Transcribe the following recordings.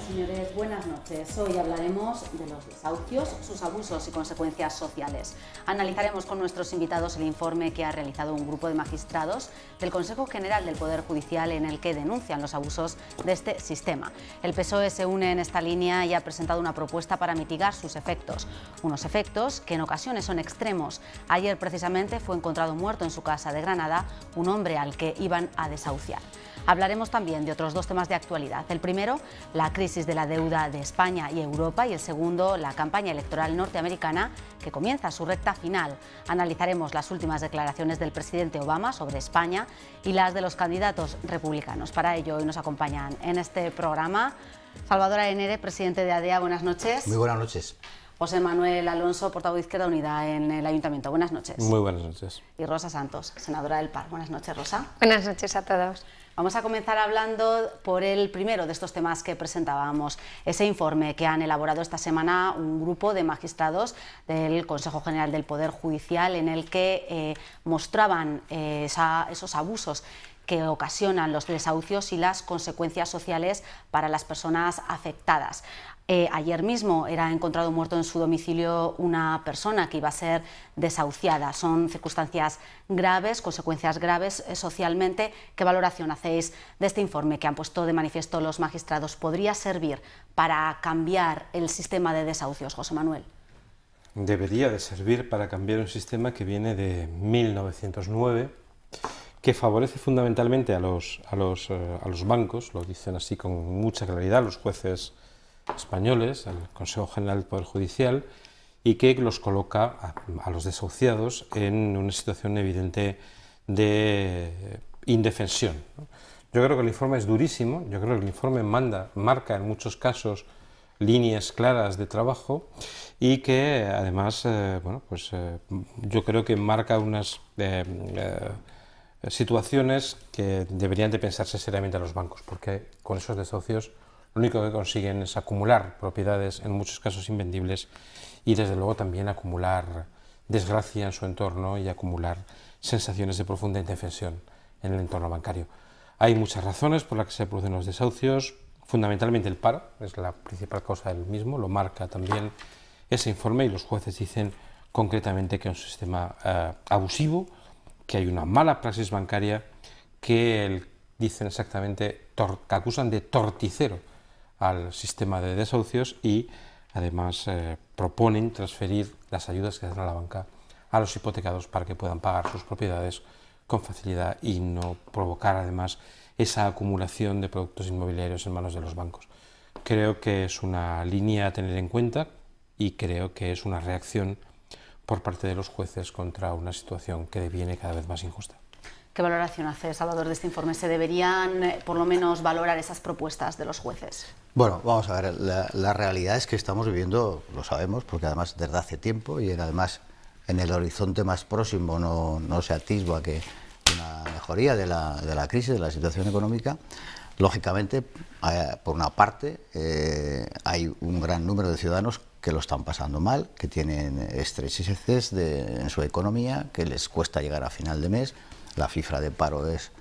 Señores, buenas noches. Hoy hablaremos de los desahucios, sus abusos y consecuencias sociales. Analizaremos con nuestros invitados el informe que ha realizado un grupo de magistrados del Consejo General del Poder Judicial en el que denuncian los abusos de este sistema. El PSOE se une en esta línea y ha presentado una propuesta para mitigar sus efectos. Unos efectos que en ocasiones son extremos. Ayer precisamente fue encontrado muerto en su casa de Granada un hombre al que iban a desahuciar. Hablaremos también de otros dos temas de actualidad. El primero, la crisis de la deuda de España y Europa, y el segundo, la campaña electoral norteamericana que comienza su recta final. Analizaremos las últimas declaraciones del presidente Obama sobre España y las de los candidatos republicanos. Para ello, hoy nos acompañan en este programa Salvador Aenere, presidente de ADEA. Buenas noches. Muy buenas noches. José Manuel Alonso, portavoz de Izquierda Unida en el Ayuntamiento. Buenas noches. Muy buenas noches. Y Rosa Santos, senadora del PAR. Buenas noches, Rosa. Buenas noches a todos. Vamos a comenzar hablando por el primero de estos temas que presentábamos, ese informe que han elaborado esta semana un grupo de magistrados del Consejo General del Poder Judicial en el que mostraban esos abusos que ocasionan los desahucios y las consecuencias sociales para las personas afectadas. Ayer mismo era encontrado muerto en su domicilio una persona que iba a ser desahuciada. Son circunstancias graves, consecuencias graves socialmente. ¿Qué valoración hacéis de este informe que han puesto de manifiesto los magistrados? ¿Podría servir para cambiar el sistema de desahucios, José Manuel? Debería de servir para cambiar un sistema que viene de 1909, que favorece fundamentalmente a los bancos, lo dicen así con mucha claridad los jueces españoles, el Consejo General del Poder Judicial, y que los coloca a los desahuciados en una situación evidente de indefensión. Yo creo que el informe es durísimo, yo creo que el informe marca en muchos casos líneas claras de trabajo y que además, yo creo que marca unas situaciones que deberían de pensarse seriamente a los bancos, porque con esos desahucios lo único que consiguen es acumular propiedades, en muchos casos invendibles, y desde luego también acumular desgracia en su entorno y acumular sensaciones de profunda indefensión en el entorno bancario. Hay muchas razones por las que se producen los desahucios, fundamentalmente el paro, es la principal causa del mismo, lo marca también ese informe, y los jueces dicen concretamente que es un sistema abusivo, que hay una mala praxis bancaria, que dicen exactamente, que acusan de torticero al sistema de desahucios, y además proponen transferir las ayudas que dan a la banca a los hipotecados para que puedan pagar sus propiedades con facilidad y no provocar además esa acumulación de productos inmobiliarios en manos de los bancos. Creo que es una línea a tener en cuenta y creo que es una reacción por parte de los jueces contra una situación que deviene cada vez más injusta. ¿Qué valoración hace, Salvador, de este informe? ¿Se deberían, por lo menos, valorar esas propuestas de los jueces? Bueno, vamos a ver, la realidad es que estamos viviendo, lo sabemos, porque además desde hace tiempo y además en el horizonte más próximo no se atisba que una mejoría de la crisis, de la situación económica. Lógicamente, por una parte, hay un gran número de ciudadanos que lo están pasando mal, que tienen estrecheces en su economía, que les cuesta llegar a final de mes. La cifra de paro es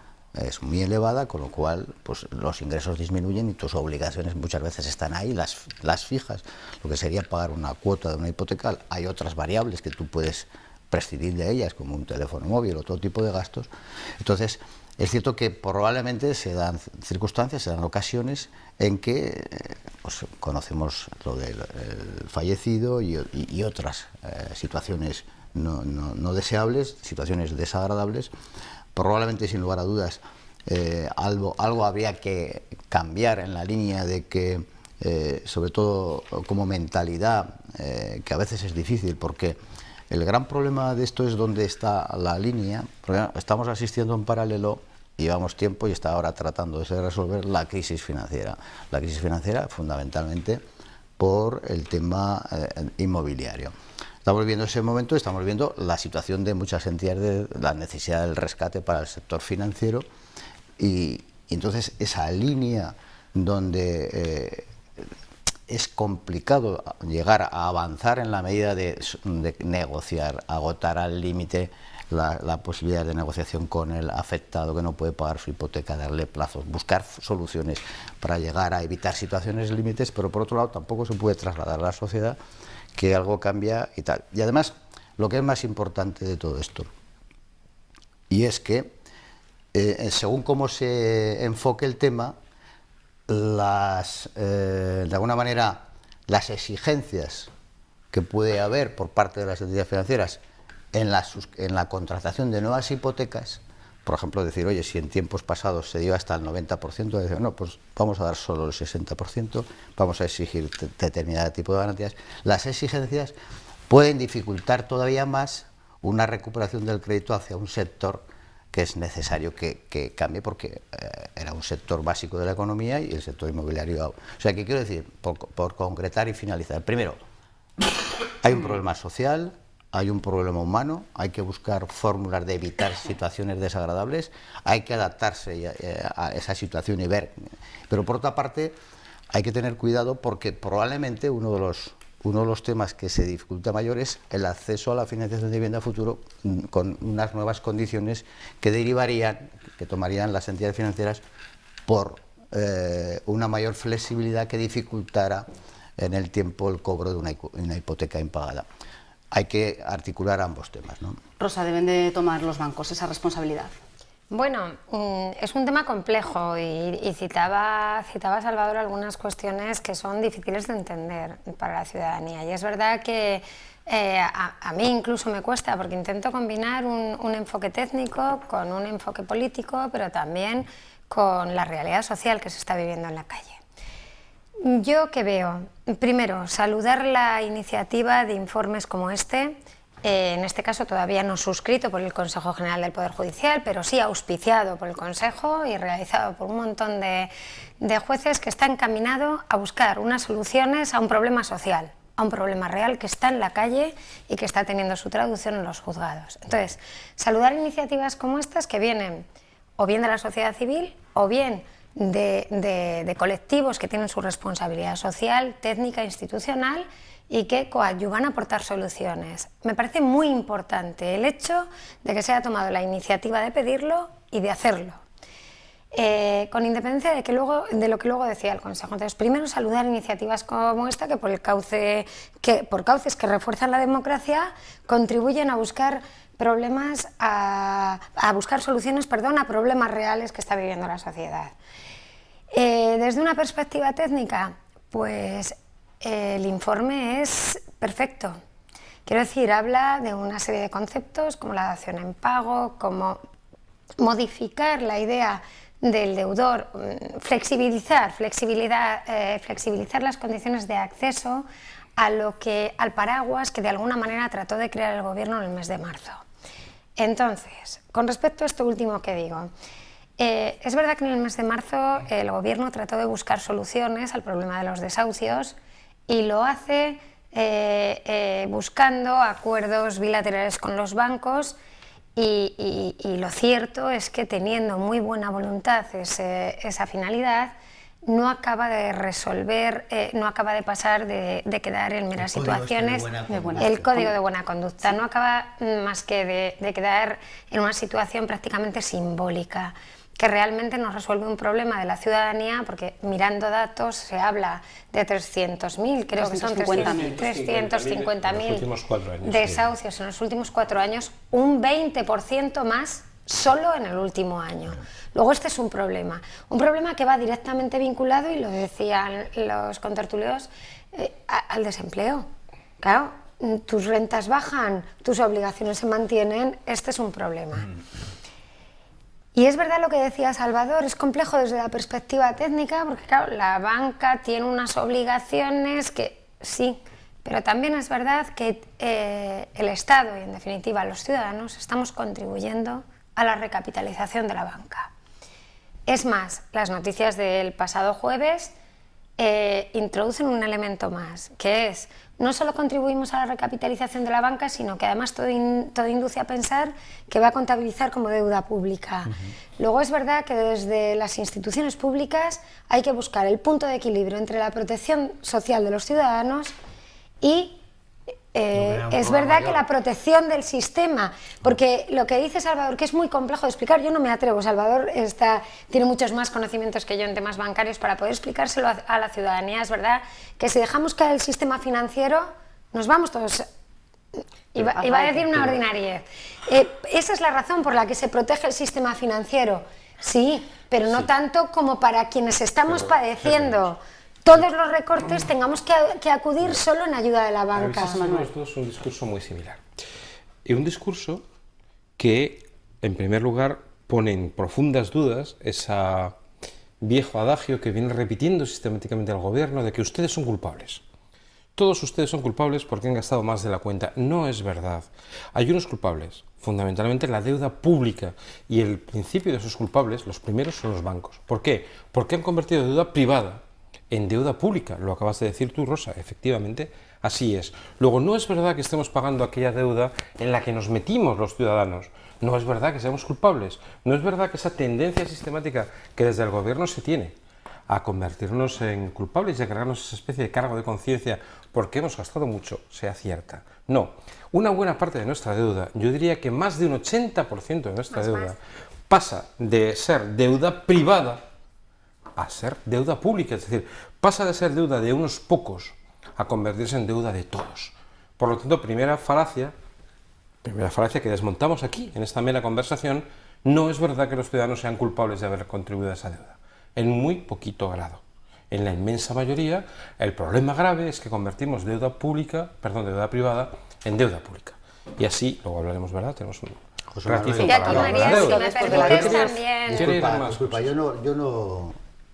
muy elevada, con lo cual pues, los ingresos disminuyen y tus obligaciones muchas veces están ahí, las fijas, lo que sería pagar una cuota de una hipoteca. Hay otras variables que tú puedes prescindir de ellas, como un teléfono móvil o todo tipo de gastos. Entonces, es cierto que probablemente se dan circunstancias, se dan ocasiones en que pues, conocemos lo del fallecido y otras situaciones no deseables, situaciones desagradables. Probablemente, sin lugar a dudas, algo habría que cambiar en la línea de que, sobre todo como mentalidad, que a veces es difícil, porque el gran problema de esto es dónde está la línea, porque estamos asistiendo en paralelo, llevamos tiempo y está ahora tratando de resolver la crisis financiera. La crisis financiera fundamentalmente por el tema inmobiliario. Estamos viendo ese momento, estamos viendo la situación de muchas entidades, la necesidad del rescate para el sector financiero, y entonces esa línea donde es complicado llegar a avanzar en la medida de negociar, agotar al límite la posibilidad de negociación con el afectado que no puede pagar su hipoteca, darle plazos, buscar soluciones para llegar a evitar situaciones límites, pero por otro lado tampoco se puede trasladar a la sociedad que algo cambia y tal. Y además, lo que es más importante de todo esto, y es que según cómo se enfoque el tema, de alguna manera las exigencias que puede haber por parte de las entidades financieras en la contratación de nuevas hipotecas, por ejemplo, decir, oye, si en tiempos pasados se dio hasta el 90%, decir, no, pues vamos a dar solo el 60%, vamos a exigir determinado tipo de garantías. Las exigencias pueden dificultar todavía más una recuperación del crédito hacia un sector que es necesario que cambie, porque era un sector básico de la economía y el sector inmobiliario. O sea, que quiero decir, por concretar y finalizar, primero, hay un problema social, hay un problema humano, hay que buscar fórmulas de evitar situaciones desagradables, hay que adaptarse a esa situación y ver. Pero por otra parte, hay que tener cuidado porque probablemente uno de los temas que se dificulta mayor es el acceso a la financiación de vivienda futuro con unas nuevas condiciones que derivarían, que tomarían las entidades financieras por una mayor flexibilidad que dificultara en el tiempo el cobro de una hipoteca impagada. Hay que articular ambos temas, ¿no? Rosa, ¿deben de tomar los bancos esa responsabilidad? Bueno, es un tema complejo y citaba Salvador algunas cuestiones que son difíciles de entender para la ciudadanía. Y es verdad que a mí incluso me cuesta, porque intento combinar un enfoque técnico con un enfoque político, pero también con la realidad social que se está viviendo en la calle. Yo que veo, primero, saludar la iniciativa de informes como este, en este caso todavía no suscrito por el Consejo General del Poder Judicial, pero sí auspiciado por el Consejo y realizado por un montón de jueces, que está encaminado a buscar unas soluciones a un problema social, a un problema real que está en la calle y que está teniendo su traducción en los juzgados. Entonces, saludar iniciativas como estas que vienen o bien de la sociedad civil o bien de colectivos que tienen su responsabilidad social, técnica, institucional y que coadyuvan a aportar soluciones. Me parece muy importante el hecho de que se haya tomado la iniciativa de pedirlo y de hacerlo, con independencia de lo que luego decía el Consejo. Entonces, primero, saludar iniciativas como esta que por cauces que refuerzan la democracia contribuyen a buscar soluciones a problemas reales que está viviendo la sociedad. Desde una perspectiva técnica, pues el informe es perfecto. Quiero decir, habla de una serie de conceptos como la dación en pago, como modificar la idea del deudor, flexibilizar las condiciones de acceso al paraguas que de alguna manera trató de crear el Gobierno en el mes de marzo. Entonces, con respecto a esto último que digo, es verdad que en el mes de marzo el Gobierno trató de buscar soluciones al problema de los desahucios y lo hace buscando acuerdos bilaterales con los bancos y lo cierto es que teniendo muy buena voluntad esa finalidad, no acaba de resolver, no acaba de pasar de quedar en meras situaciones. El código de buena conducta no acaba más que de quedar en una situación prácticamente simbólica, que realmente no resuelve un problema de la ciudadanía, porque mirando datos se habla de 300.000, creo que son 350.000 desahucios en los últimos 4 años, un 20% más solo en el último año. Luego este es un problema que va directamente vinculado, y lo decían los contertulios, al desempleo. Claro, tus rentas bajan, tus obligaciones se mantienen, este es un problema. Y es verdad lo que decía Salvador, es complejo desde la perspectiva técnica, porque claro, la banca tiene unas obligaciones que sí, pero también es verdad que el Estado y en definitiva los ciudadanos estamos contribuyendo a la recapitalización de la banca. Es más, las noticias del pasado jueves introducen un elemento más, que es, no solo contribuimos a la recapitalización de la banca, sino que además todo induce a pensar que va a contabilizar como deuda pública. Luego es verdad que desde las instituciones públicas hay que buscar el punto de equilibrio entre la protección social de los ciudadanos y es verdad que la protección del sistema, porque lo que dice Salvador, que es muy complejo de explicar, yo no me atrevo, Salvador tiene muchos más conocimientos que yo en temas bancarios para poder explicárselo a la ciudadanía. Es verdad que si dejamos caer el sistema financiero, nos vamos todos, iba a decir una ordinariedad. Esa es la razón por la que se protege el sistema financiero, sí, pero no tanto como para quienes estamos padeciendo todos los recortes tengamos que acudir solo en ayuda de la banca. Los dos un discurso muy similar. Y un discurso que, en primer lugar, pone en profundas dudas ese viejo adagio que viene repitiendo sistemáticamente el gobierno de que ustedes son culpables. Todos ustedes son culpables porque han gastado más de la cuenta. No es verdad. Hay unos culpables, fundamentalmente la deuda pública, y el principio de esos culpables, los primeros, son los bancos. ¿Por qué? Porque han convertido deuda privada en deuda pública. Lo acabas de decir tú, Rosa, efectivamente, así es. Luego, no es verdad que estemos pagando aquella deuda en la que nos metimos los ciudadanos. No es verdad que seamos culpables. No es verdad que esa tendencia sistemática que desde el gobierno se tiene a convertirnos en culpables y a cargarnos esa especie de cargo de conciencia porque hemos gastado mucho, sea cierta. No. Una buena parte de nuestra deuda, yo diría que más de un 80% de nuestra deuda, pasa de ser deuda privada a ser deuda pública, es decir, pasa de ser deuda de unos pocos a convertirse en deuda de todos. Por lo tanto, primera falacia que desmontamos aquí, en esta mera conversación, no es verdad que los ciudadanos sean culpables de haber contribuido a esa deuda, en muy poquito grado. En la inmensa mayoría, el problema grave es que convertimos deuda privada en deuda pública. Y así, luego hablaremos, ¿verdad? Tenemos un ratizo para hablar de la deuda. Si me permites también... Disculpa,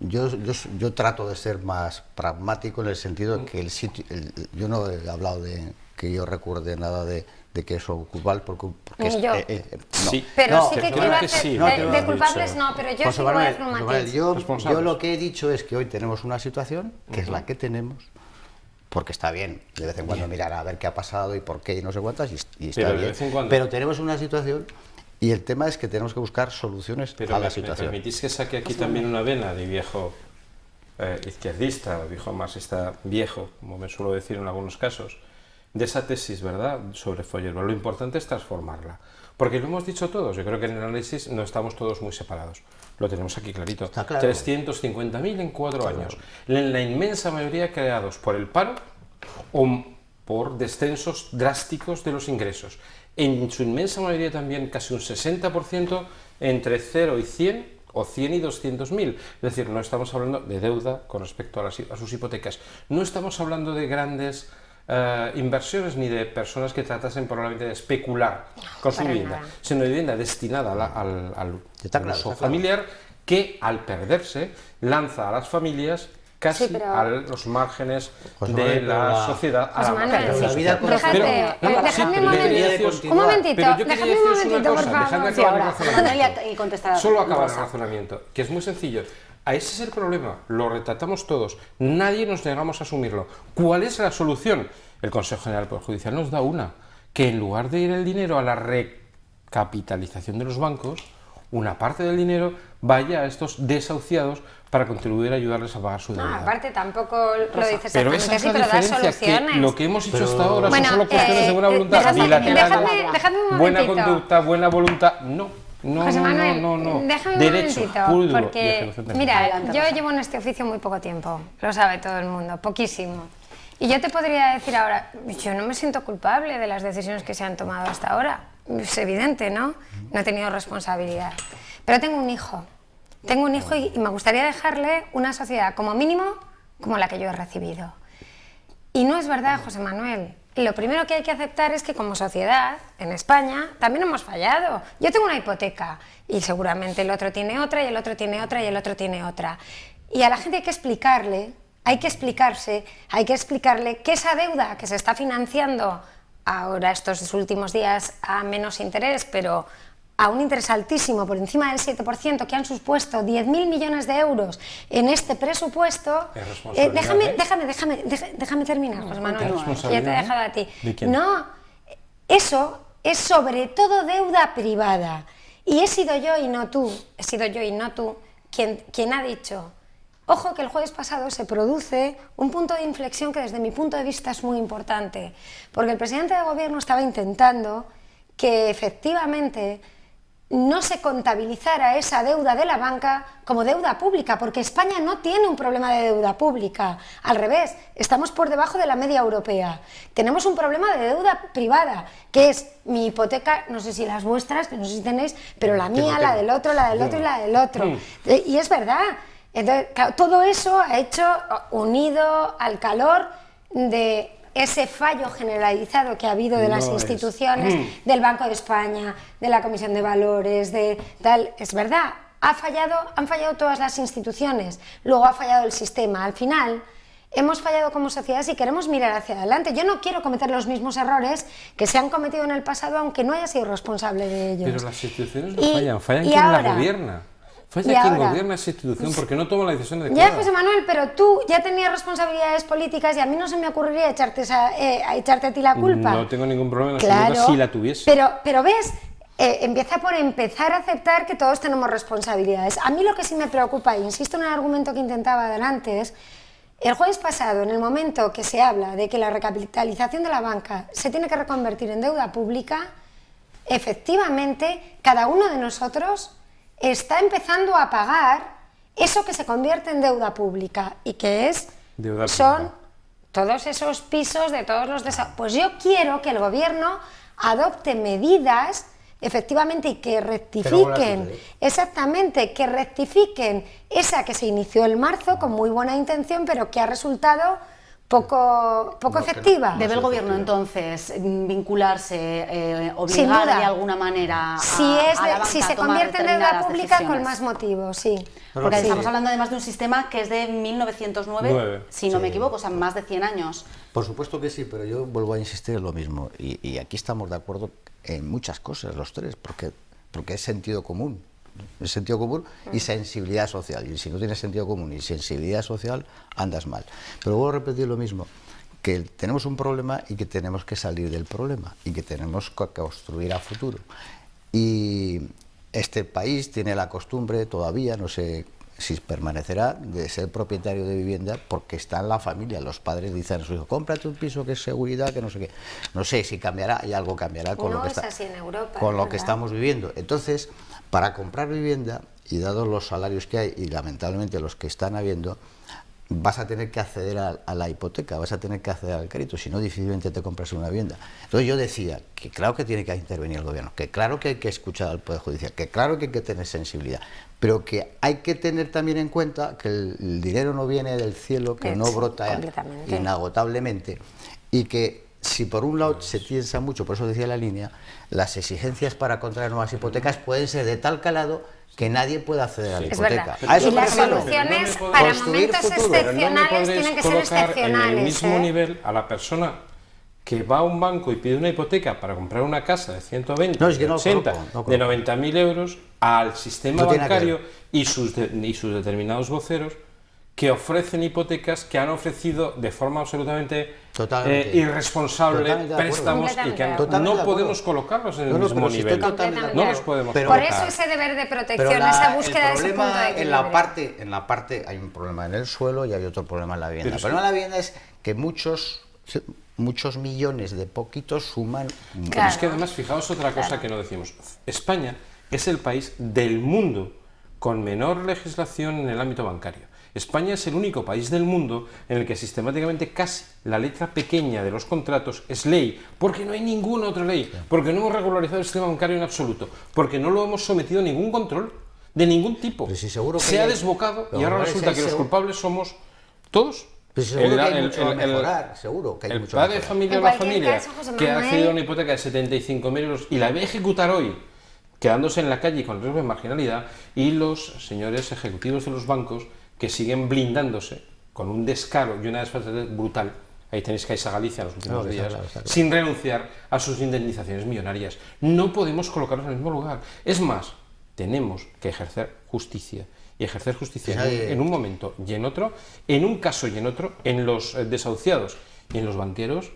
yo trato de ser más pragmático en el sentido de que yo no he hablado de que yo recuerde nada de que eso culpable porque es, yo. No. Sí, pero no, sí que quiero hacer sí, de culpables no, pero yo sí voy a hacer un matiz. Yo lo que he dicho es que hoy tenemos una situación que es la que tenemos, porque está bien de vez en cuando mirar a ver qué ha pasado y por qué y no sé cuántas, y está bien, pero tenemos una situación. Y el tema es que tenemos que buscar soluciones a la situación. ¿Me permitís que saque aquí también una vena de viejo izquierdista, viejo marxista viejo, como me suelo decir en algunos casos, de esa tesis, ¿verdad?, sobre Feuerbach? Lo importante es transformarla. Porque lo hemos dicho todos, yo creo que en el análisis no estamos todos muy separados. Lo tenemos aquí clarito. Está claro. 350.000 en 4 años. En la inmensa mayoría creados por el paro o por descensos drásticos de los ingresos. En su inmensa mayoría también casi un 60% entre 0 y 100 o 100 y 200.000. Es decir, no estamos hablando de deuda con respecto a sus hipotecas. No estamos hablando de grandes inversiones ni de personas que tratasen probablemente de especular con su vivienda, sino de vivienda destinada al uso familiar que al perderse lanza a las familias casi a los márgenes de la sociedad. Dejadme un momentito, por favor. Solo acabar el razonamiento, que es muy sencillo. Ese es el problema, lo retratamos todos, nadie nos negamos a asumirlo. ¿Cuál es la solución? El Consejo General del Poder Judicial nos da una, que en lugar de ir el dinero a la recapitalización de los bancos, una parte del dinero vaya a estos desahuciados para contribuir a ayudarles a pagar su deuda. No, aparte tampoco lo dices pero exactamente esa es la pero da diferencia, soluciones. que lo que hemos hecho hasta ahora son solo cuestiones de buena voluntad. Dejadme un buena momentito. conducta, buena voluntad, no. José Manuel, déjame Derecho, un momentito, puro y duro, porque mira, yo llevo en este oficio muy poco tiempo, lo sabe todo el mundo, poquísimo. Y yo te podría decir ahora, yo no me siento culpable de las decisiones que se han tomado hasta ahora. Es evidente, ¿no? No he tenido responsabilidad. Pero tengo un hijo y me gustaría dejarle una sociedad como mínimo como la que yo he recibido. Y no es verdad, José Manuel. Lo primero que hay que aceptar es que como sociedad, en España, también hemos fallado. Yo tengo una hipoteca y seguramente el otro tiene otra y el otro tiene otra y el otro tiene otra. Y a la gente hay que explicarle, hay que explicarle que esa deuda que se está financiando ahora estos últimos días a menos interés, pero a un interés altísimo, por encima del 7%, que han supuesto 10.000 millones de euros en este presupuesto... Déjame terminar, José Manuel, ya te he dejado a ti. No, eso es sobre todo deuda privada. Y he sido yo y no tú quien ha dicho, ojo que el jueves pasado se produce un punto de inflexión que desde mi punto de vista es muy importante, porque el presidente de gobierno estaba intentando que efectivamente no se contabilizara esa deuda de la banca como deuda pública, porque España no tiene un problema de deuda pública, al revés, estamos por debajo de la media europea. Tenemos un problema de deuda privada, que es mi hipoteca, no sé si las vuestras, que no sé si tenéis, pero la mía, la del otro y la del otro. Y es verdad. Entonces, claro, todo eso ha hecho, unido al calor de ese fallo generalizado que ha habido de las instituciones, del Banco de España, de la Comisión de Valores, de tal, es verdad, han fallado todas las instituciones, luego ha fallado el sistema. Al final, hemos fallado como sociedad si queremos mirar hacia adelante. Yo no quiero cometer los mismos errores que se han cometido en el pasado, aunque no haya sido responsable de ellos. Pero las instituciones no fallan quien la gobierna. Falla quien gobierna esa institución porque no toma la decisión adecuada. Ya, José Manuel, pero tú ya tenías responsabilidades políticas y a mí no se me ocurriría echarte a ti la culpa. No tengo ningún problema en absoluto si la tuviese. Pero ves, empieza por empezar a aceptar que todos tenemos responsabilidades. A mí lo que sí me preocupa, e insisto en el argumento que intentaba dar antes, el jueves pasado, en el momento que se habla de que la recapitalización de la banca se tiene que reconvertir en deuda pública, efectivamente, cada uno de nosotros está empezando a pagar eso que se convierte en deuda pública y que son todos esos pisos de todos los Pues yo quiero que el gobierno adopte medidas efectivamente y que rectifiquen, que rectifiquen esa que se inició en marzo con muy buena intención pero que ha resultado poco efectiva. ¿Debe el gobierno entonces vincularse, obligar de alguna manera si se convierte en deuda pública con más motivos, sí? Porque estamos hablando además de un sistema que es de 1909, si no me equivoco, o sea, más de 100 años. Por supuesto que sí, pero yo vuelvo a insistir en lo mismo, y aquí estamos de acuerdo en muchas cosas los tres, porque es sentido común. El sentido común y sensibilidad social, y si no tienes sentido común y sensibilidad social andas mal. Pero vuelvo a repetir lo mismo, que tenemos un problema y que tenemos que salir del problema y que tenemos que construir a futuro. Y este país tiene la costumbre todavía, no sé si permanecerá, de ser propietario de vivienda porque está en la familia. Los padres dicen a su hijo, cómprate un piso que es seguridad, que no sé qué. No sé si cambiará, y algo cambiará con lo que estamos viviendo. Entonces, para comprar vivienda, y dados los salarios que hay y lamentablemente los que están habiendo, vas a tener que acceder a la hipoteca, vas a tener que acceder al crédito, si no difícilmente te compras una vivienda. Entonces yo decía que claro que tiene que intervenir el gobierno, que claro que hay que escuchar al Poder Judicial, que claro que hay que tener sensibilidad, pero que hay que tener también en cuenta que el dinero no viene del cielo, que no brota inagotablemente, y que si por un lado se piensa mucho, por eso decía la línea, las exigencias para contraer nuevas hipotecas pueden ser de tal calado que nadie puede acceder a la hipoteca. Y las soluciones para momentos excepcionales tienen que ser excepcionales. En el mismo nivel a la persona que va a un banco y pide una hipoteca para comprar una casa de 120, de 80, de 90.000 euros, al sistema bancario y sus determinados voceros que ofrecen hipotecas que han ofrecido de forma absolutamente irresponsable préstamos y que no podemos colocarlos en el mismo nivel. No los podemos colocar. Por eso ese deber de protección, esa búsqueda de ese punto de equilibrio. En la parte hay un problema en el suelo y hay otro problema en la vivienda. El problema en la vivienda es que muchos millones de poquitos suman. Pero es que además, fijaos otra cosa que no decimos. España es el país del mundo con menor legislación en el ámbito bancario. España es el único país del mundo en el que sistemáticamente casi la letra pequeña de los contratos es ley, porque no hay ninguna otra ley, porque no hemos regularizado el sistema bancario en absoluto, porque no lo hemos sometido a ningún control de ningún tipo. Sí, seguro que se ha desbocado y ahora resulta que los culpables somos todos. Pues seguro que hay mucho a mejorar, seguro que hay mucho a mejorar. El padre de familia o la familia que ha accedido a una hipoteca de 75.000 euros y la va a ejecutar hoy, quedándose en la calle con riesgo de marginalidad, y los señores ejecutivos de los bancos que siguen blindándose con un descaro y una desfachatez brutal ahí tenéis Caixa Galicia en los últimos días, claro. sin renunciar a sus indemnizaciones millonarias. No podemos colocarnos en el mismo lugar. Es más, tenemos que ejercer justicia. Y ejercer justicia en un momento y en otro, en un caso y en otro, en los desahuciados y en los banqueros,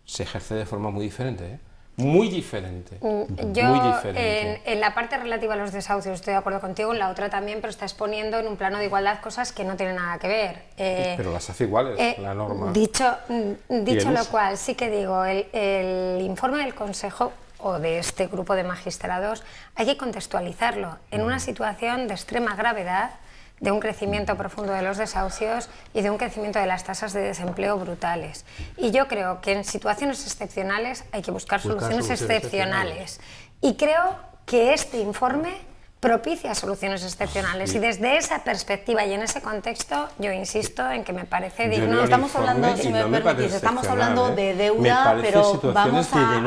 se ejerce de forma muy diferente, ¿eh? Muy diferente. Yo, muy diferente. En la parte relativa a los desahucios estoy de acuerdo contigo, en la otra también, pero estás poniendo en un plano de igualdad cosas que no tienen nada que ver. Pero las hace iguales, la norma. Dicho lo cual, sí que digo, el informe del Consejo o de este grupo de magistrados hay que contextualizarlo en una situación de extrema gravedad, de un crecimiento profundo de los desahucios y de un crecimiento de las tasas de desempleo brutales. Y yo creo que en situaciones excepcionales hay que buscar soluciones excepcionales. Y creo que este informe propicia soluciones excepcionales. Y desde esa perspectiva y en ese contexto, yo insisto en que me parece digno. No estamos hablando, si me permitís, estamos hablando de deuda, pero vamos a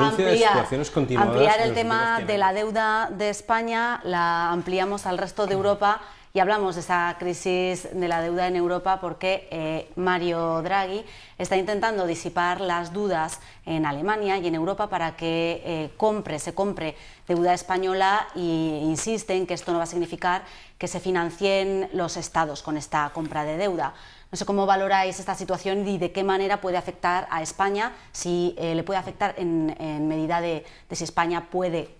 ampliar el tema de la deuda de España, la ampliamos al resto de Europa. Y hablamos de esa crisis de la deuda en Europa porque Mario Draghi está intentando disipar las dudas en Alemania y en Europa para que se compre deuda española, e insiste en que esto no va a significar que se financien los estados con esta compra de deuda. No sé cómo valoráis esta situación y de qué manera puede afectar a España, si le puede afectar en medida de si España puede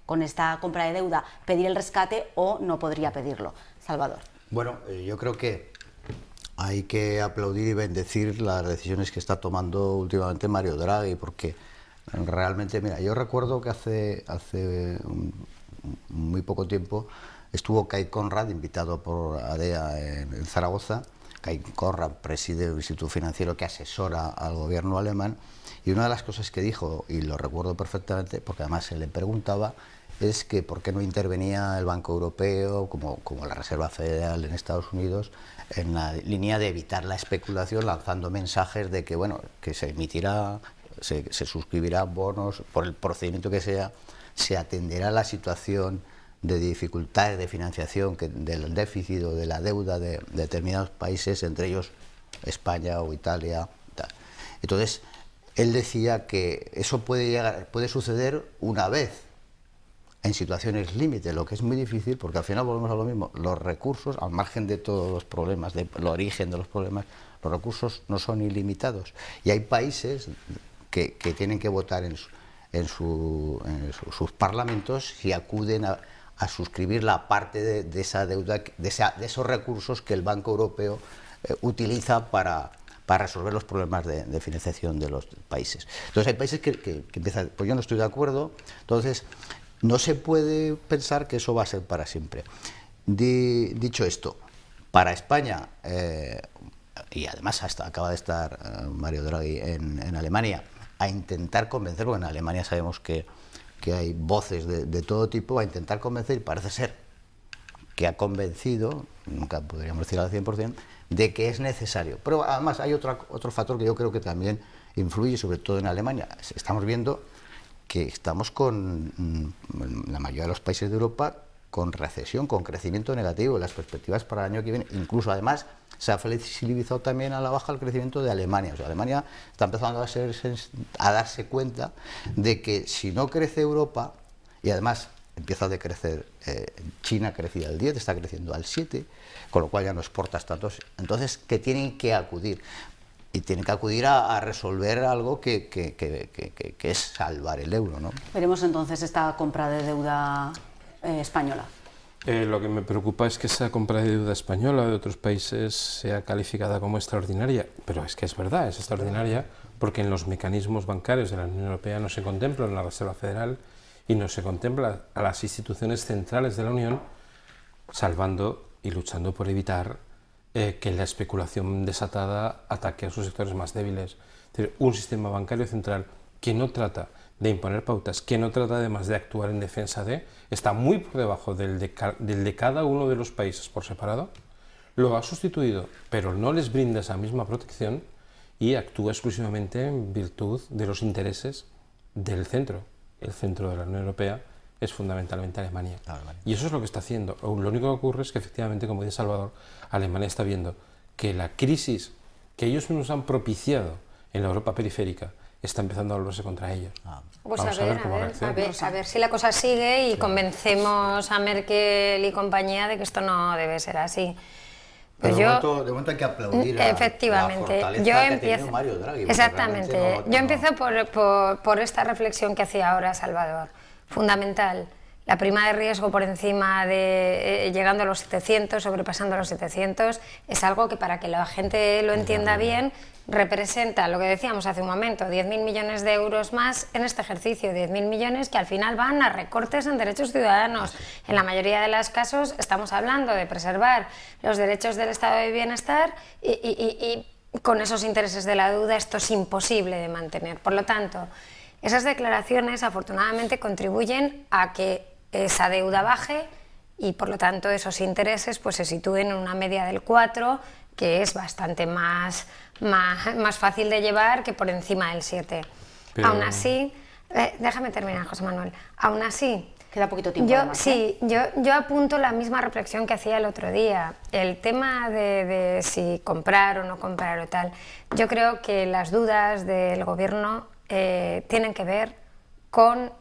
con esta compra de deuda pedir el rescate o no podría pedirlo. Salvador. Bueno, yo creo que hay que aplaudir y bendecir las decisiones que está tomando últimamente Mario Draghi, porque realmente, mira, yo recuerdo que hace muy poco tiempo estuvo Kai Konrad, invitado por ADEA en Zaragoza. Kai Konrad preside un instituto financiero que asesora al gobierno alemán, y una de las cosas que dijo, y lo recuerdo perfectamente porque además se le preguntaba, es que por qué no intervenía el Banco Europeo, como la Reserva Federal en Estados Unidos, en la línea de evitar la especulación, lanzando mensajes de que, bueno, que se emitirá, se suscribirá bonos, por el procedimiento que sea, se atenderá a la situación de dificultades de financiación, del déficit o de la deuda de determinados países, entre ellos España o Italia, tal. Entonces, él decía que eso puede suceder una vez, en situaciones límite, lo que es muy difícil, porque al final volvemos a lo mismo. Los recursos, al margen de todos los problemas, del origen de los problemas, los recursos no son ilimitados. Y hay países que tienen que votar en sus parlamentos si acuden a suscribir la parte de esa deuda, de esos recursos que el Banco Europeo utiliza para resolver los problemas de financiación de los países. Entonces hay países que empiezan, pues yo no estoy de acuerdo, entonces no se puede pensar que eso va a ser para siempre. Dicho esto, para España, y además acaba de estar Mario Draghi en Alemania, a intentar convencer, porque en Alemania sabemos que hay voces de todo tipo, a intentar convencer, y parece ser que ha convencido, nunca podríamos decir al 100%, de que es necesario. Pero además hay otro factor que yo creo que también influye, sobre todo en Alemania. Estamos viendo que estamos con la mayoría de los países de Europa con recesión, con crecimiento negativo. Las perspectivas para el año que viene, incluso además se ha flexibilizado también a la baja el crecimiento de Alemania. O sea, Alemania está empezando a darse cuenta de que si no crece Europa, y además empieza a decrecer, China crecía al 10, está creciendo al 7, con lo cual ya no exportas tantos, entonces que tienen que acudir. Y tienen que acudir a resolver algo que es salvar el euro, ¿no? Veremos entonces esta compra de deuda española. Lo que me preocupa es que esa compra de deuda española de otros países sea calificada como extraordinaria, pero es que es verdad, es extraordinaria porque en los mecanismos bancarios de la Unión Europea no se contempla en la Reserva Federal y no se contempla a las instituciones centrales de la Unión salvando y luchando por evitar que la especulación desatada ataque a sus sectores más débiles. Es decir, un sistema bancario central que no trata de imponer pautas, que no trata además de actuar en defensa está muy por debajo del de cada uno de los países por separado, lo ha sustituido, pero no les brinda esa misma protección y actúa exclusivamente en virtud de los intereses del centro. El centro de la Unión Europea es fundamentalmente Alemania. Y eso es lo que está haciendo. Lo único que ocurre es que efectivamente, como dice Salvador, Alemania está viendo que la crisis que ellos mismos han propiciado en la Europa periférica está empezando a volverse contra ellos. Pues Vamos a ver cómo reacciona. a ver si la cosa sigue y convencemos a Merkel y compañía de que esto no debe ser así. Pues de momento hay que aplaudir efectivamente, la fortaleza que ha tenido Mario Draghi. Exactamente. Yo empiezo por esta reflexión que hacía ahora Salvador. Fundamental. La prima de riesgo por encima de llegando a los 700, sobrepasando los 700, es algo que para que la gente lo entienda bien representa lo que decíamos hace un momento, 10.000 millones de euros más en este ejercicio, 10.000 millones que al final van a recortes en derechos ciudadanos. En la mayoría de los casos estamos hablando de preservar los derechos del estado de bienestar y con esos intereses de la deuda esto es imposible de mantener. Por lo tanto, esas declaraciones afortunadamente contribuyen a que esa deuda baje y por lo tanto esos intereses pues se sitúen en una media del 4, que es bastante más fácil de llevar que por encima del 7. Pero... Aún así, déjame terminar, José Manuel, aún así... Queda poquito tiempo. Yo apunto la misma reflexión que hacía el otro día, el tema de si comprar o no comprar o tal. Yo creo que las dudas del gobierno tienen que ver con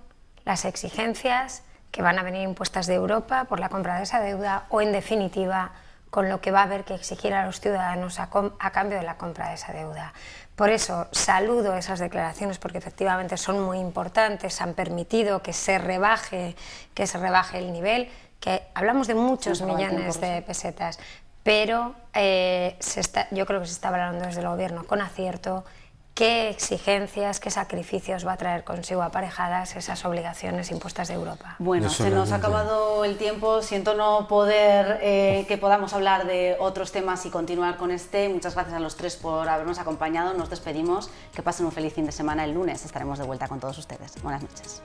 las exigencias que van a venir impuestas de Europa por la compra de esa deuda o, en definitiva, con lo que va a haber que exigir a los ciudadanos a cambio de la compra de esa deuda. Por eso saludo esas declaraciones porque efectivamente son muy importantes, han permitido que se rebaje el nivel, que hablamos de muchos millones de pesetas, pero yo creo que se está hablando desde el gobierno con acierto qué exigencias, qué sacrificios va a traer consigo aparejadas esas obligaciones impuestas de Europa. Bueno, se nos ha acabado el tiempo, siento no poder que podamos hablar de otros temas y continuar con este. Muchas gracias a los tres por habernos acompañado, nos despedimos, que pasen un feliz fin de semana, el lunes estaremos de vuelta con todos ustedes. Buenas noches.